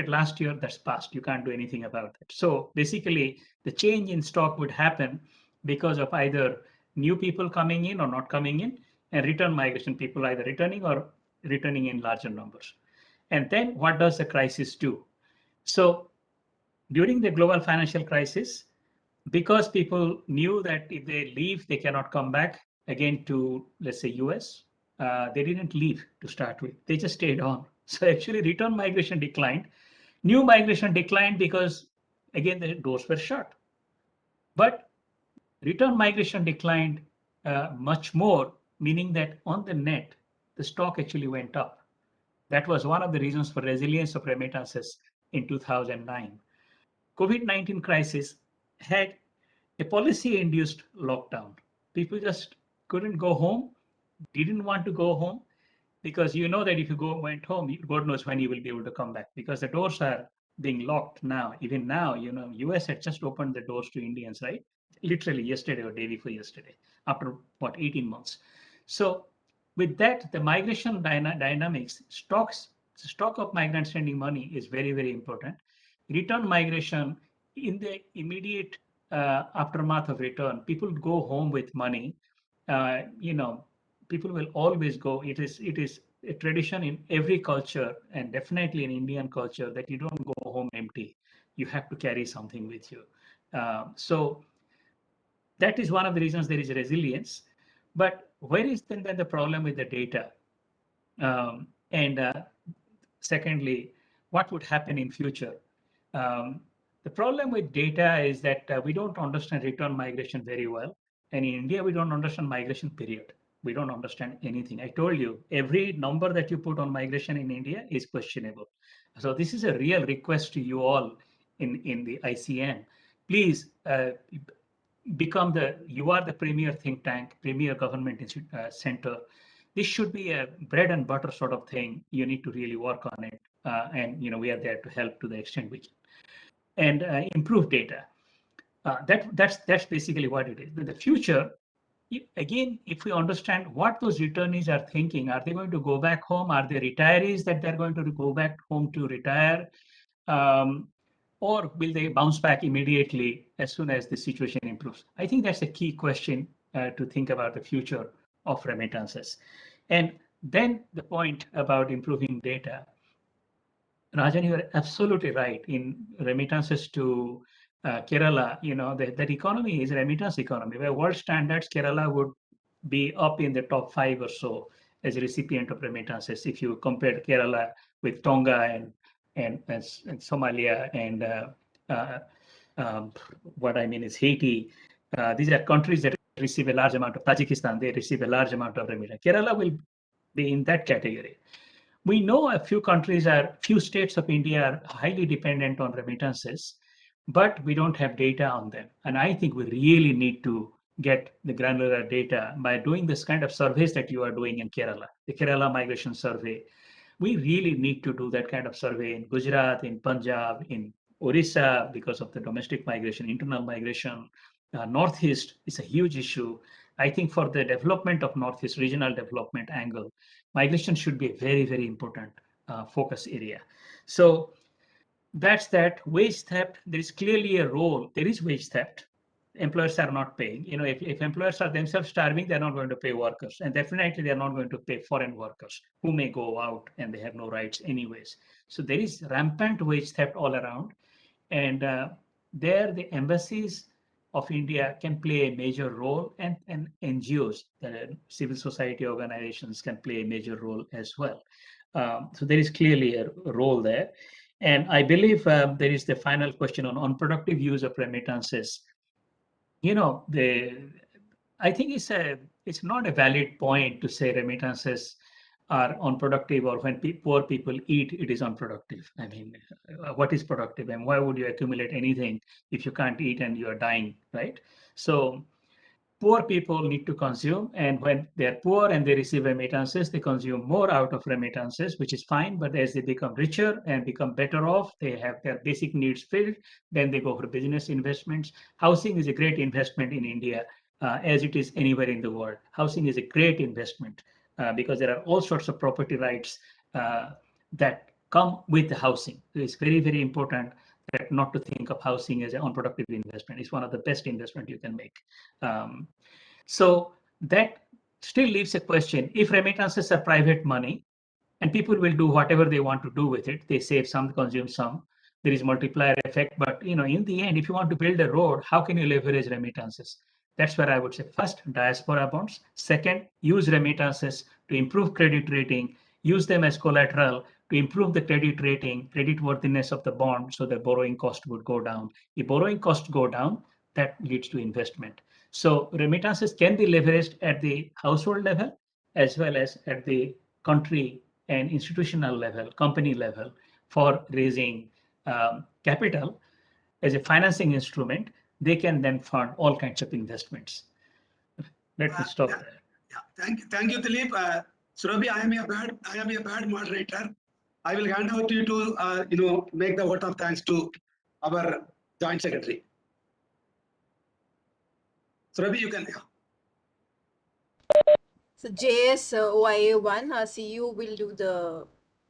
last year, that's past. You can't do anything about it. So basically, the change in stock would happen because of either new people coming in or not coming in, and return migration, people either returning or returning in larger numbers. And then what does the crisis do? So during the global financial crisis, because people knew that if they leave, they cannot come back again to, let's say, US, they didn't leave to start with. They just stayed on. So actually, return migration declined. New migration declined because, again, the doors were shut. But return migration declined much more, meaning that on the net, the stock actually went up. That was one of the reasons for resilience of remittances in 2009. COVID-19 crisis had a policy-induced lockdown. People just couldn't go home, didn't want to go home, because that if you went home, God knows when you will be able to come back, because the doors are being locked now. Even now, US had just opened the doors to Indians, right? Literally yesterday or day before yesterday, after 18 months. So with that, the migration dynamics, stock of migrants sending money is very, very important. Return migration, in the immediate aftermath of return, people go home with money. People will always go. It is a tradition in every culture, and definitely in Indian culture, that you don't go home empty. You have to carry something with you. So that is one of the reasons there is resilience. But where is then the problem with the data? And secondly, what would happen in future? The problem with data is that we don't understand return migration very well. And in India, we don't understand migration, period. We don't understand anything. I told you, every number that you put on migration in India is questionable. So this is a real request to you all in the ICN. Please you are the premier think tank, premier government center. This should be a bread and butter sort of thing. You need to really work on it. And we are there to help to the extent we can. And improve data. That's basically what it is. In the future, again, if we understand what those returnees are thinking, are they going to go back home? Are they retirees that they're going to go back home to retire? Or will they bounce back immediately as soon as the situation improves? I think that's a key question to think about the future of remittances. And then the point about improving data. Rajan, you are absolutely right. In remittances to Kerala, that economy is a remittance economy. By world standards, Kerala would be up in the top 5 or so as a recipient of remittances if you compare Kerala with Tonga and Somalia and what I mean is Haiti. These are countries that receive a large amount of Tajikistan. They receive a large amount of remittance. Kerala will be in that category. We know few states of India are highly dependent on remittances, but we don't have data on them. And I think we really need to get the granular data by doing this kind of surveys that you are doing in Kerala, the Kerala Migration Survey. We really need to do that kind of survey in Gujarat, in Punjab, in Orissa, because of the domestic migration, internal migration. Northeast is a huge issue. I think for the development of Northeast regional development angle, migration should be a very, very important focus area. So that's that. Wage theft, there is clearly a role. There is wage theft. Employers are not paying. If employers are themselves starving, they're not going to pay workers. And definitely they're not going to pay foreign workers who may go out and they have no rights anyways. So there is rampant wage theft all around. And there the embassies of India can play a major role, and NGOs, civil society organizations, can play a major role as well. So there is clearly a role there. And I believe there is the final question on unproductive use of remittances. You know, I think it's not a valid point to say remittances are unproductive, or when poor people eat, it is unproductive. I mean, what is productive, and why would you accumulate anything if you can't eat and you are dying, right? So poor people need to consume, and when they're poor and they receive remittances, they consume more out of remittances, which is fine. But as they become richer and become better off, they have their basic needs filled, then they go for business investments. Housing is a great investment in India, as it is anywhere in the world. Housing is a great investment because there are all sorts of property rights that come with the housing. So it's very, very important that not to think of housing as an unproductive investment. It's one of the best investment you can make. Um, so that still leaves a question. If remittances are private money and people will do whatever they want to do with it, they save some, consume some, there is multiplier effect. But in the end, if you want to build a road, how can you leverage remittances? That's where I would say first, diaspora bonds. Second, use remittances to improve credit rating, use them as collateral to improve the credit rating, credit worthiness of the bond, so the borrowing cost would go down. If borrowing costs go down, that leads to investment. So remittances can be leveraged at the household level as well as at the country and institutional level, company level, for raising capital as a financing instrument. They can then fund all kinds of investments. Let me stop there. Yeah, thank you, Dilip. Surabhi, I am a bad moderator. I will hand over to you to make the vote of thanks to our joint secretary. Surabhi, you can. So JS OIA1, CU will do the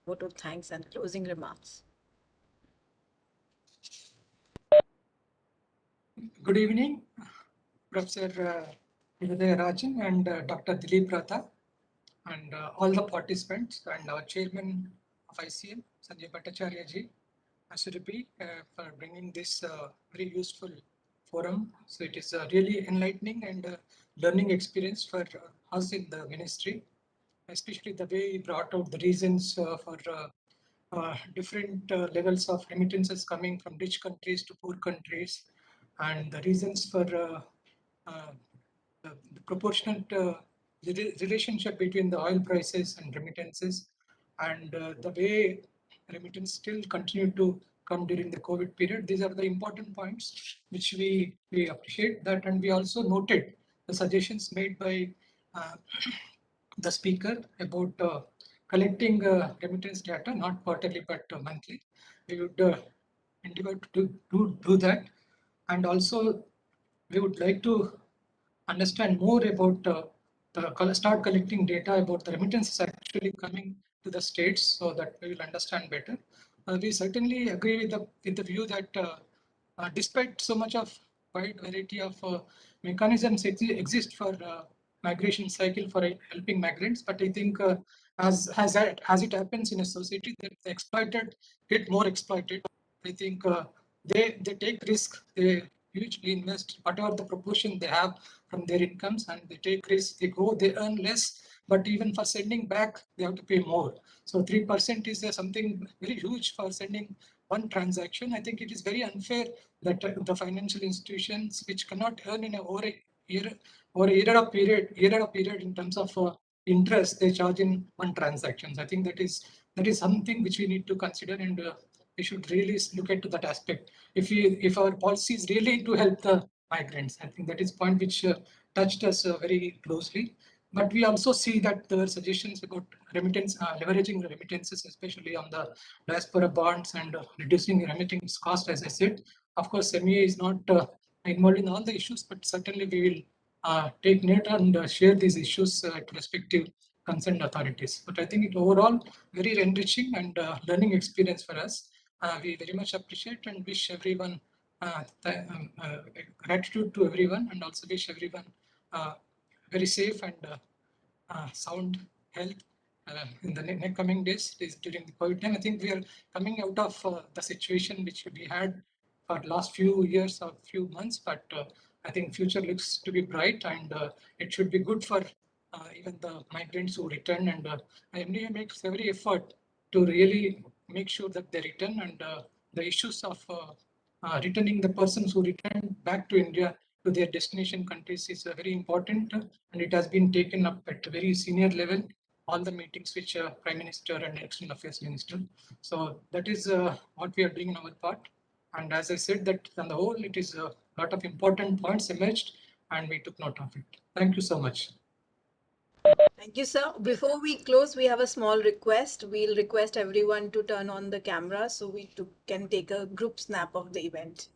vote of thanks and closing remarks. Good evening, Professor Rajan and Dr. Dilip Ratha, and all the participants, and our chairman of ICM, Sanjay Bhattacharya ji, Surabhi, for bringing this very useful forum. So it is a really enlightening and learning experience for us in the ministry, especially the way he brought out the reasons for different levels of remittances coming from rich countries to poor countries, and the reasons for the proportionate relationship between the oil prices and remittances, and the way remittance still continue to come during the COVID period. These are the important points which we appreciate that, and we also noted the suggestions made by the speaker about collecting remittance data, not quarterly but monthly. We would endeavor to do that, and also we would like to understand more about start collecting data about the remittances actually coming to the states, so that we will understand better. We certainly agree with the view that despite so much of wide variety of mechanisms exist for migration cycle for helping migrants, but I think as it happens in a society, that the exploited get more exploited. I think they take risk. They hugely invest whatever the proportion they have from their incomes, and they take risks. They go, they earn less, but even for sending back, they have to pay more. So 3% is something very huge for sending one transaction. I think it is very unfair that the financial institutions, which cannot earn in over a year period in terms of interest, they charge in one transactions. I think that is something which we need to consider, and we should really look into that aspect. If our policy is really to help the migrants, I think that is point which touched us very closely. But we also see that there are suggestions about remittance, leveraging the remittances, especially on the diaspora bonds, and reducing remittance cost, as I said. Of course, MEA is not involved in all the issues, but certainly we will take note and share these issues to respective concerned authorities. But I think it overall very enriching and learning experience for us. We very much appreciate and wish everyone gratitude to everyone, and also wish everyone very safe and sound health in the next coming days during the COVID time. I think we are coming out of the situation which we had for last few years or few months, but I think future looks to be bright, and it should be good for even the migrants who return. And MDA makes every effort to really make sure that they return, and the issues of returning the persons who return back to India to their destination countries is very important, and it has been taken up at a very senior level, all the meetings which Prime Minister and External Affairs Minister. So that is what we are doing in our part. And as I said, that on the whole, it is a lot of important points emerged, and we took note of it. Thank you so much. Thank you, sir. Before we close, we have a small request. We'll request everyone to turn on the camera so we can take a group snap of the event.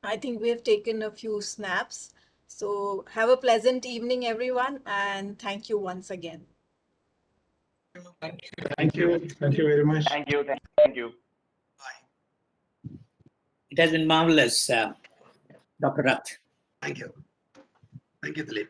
I think we have taken a few snaps. So have a pleasant evening, everyone, and thank you once again. Thank you. Thank you. Thank you very much. Thank you. Thank you. It has been marvelous, Dr. Rath. Thank you. Thank you, Dilip.